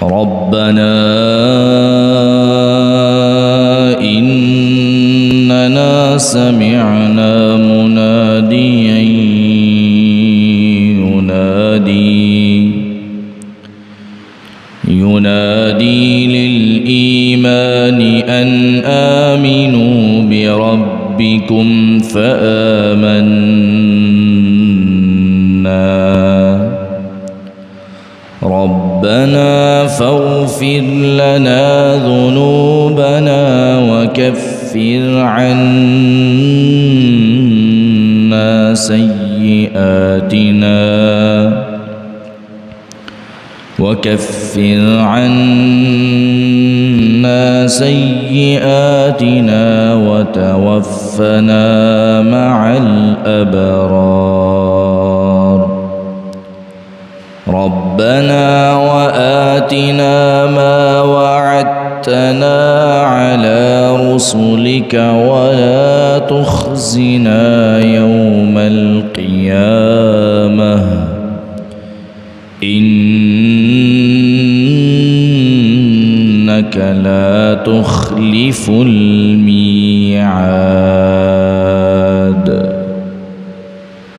ربنا إننا سمعنا مناديا ينادي للإيمان أن آمنوا بربكم فآمنا ربنا فاغفر لنا ذنوبنا وكفر عنا سيئاتنا وتوفنا مع الأبرار ربنا وآتنا ما وعدتنا على رسلك ولا تخزنا يوم القيامة إنك لا تخلف الميعاد.